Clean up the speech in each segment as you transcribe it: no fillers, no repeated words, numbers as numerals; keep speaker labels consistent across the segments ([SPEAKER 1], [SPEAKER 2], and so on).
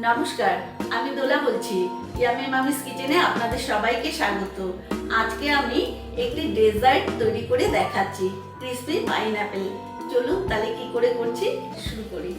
[SPEAKER 1] নমস্কার, আমি দোলা বলছি। ইয়ামি মামিস কিচেনে আপনাদের সবাইকে স্বাগত। আজকে আমি একটি ডেজার্ট তৈরি করে দেখাচ্ছি, ক্রিসপি পাইনাপেল। চলুন তাহলে কি করে করছি শুরু করি।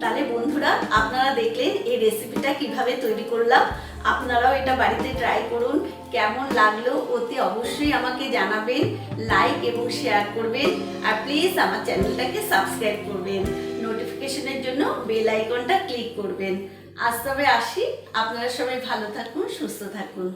[SPEAKER 1] তাহলে বন্ধুরা, আপনারা দেখলেন এই রেসিপিটা কিভাবে তৈরি করলাম। আপনারাও এটা বাড়িতে ট্রাই করুন। কেমন লাগলো অতি অবশ্যই আমাকে জানাবেন, লাইক এবং শেয়ার করবেন, আর প্লিজ আমার চ্যানেলটাকে সাবস্ক্রাইব করবেন। নোটিফিকেশনের জন্য বেল আইকনটা ক্লিক করবেন। আজ তবে আসি, আপনারা সবাই ভালো থাকুন, সুস্থ থাকুন।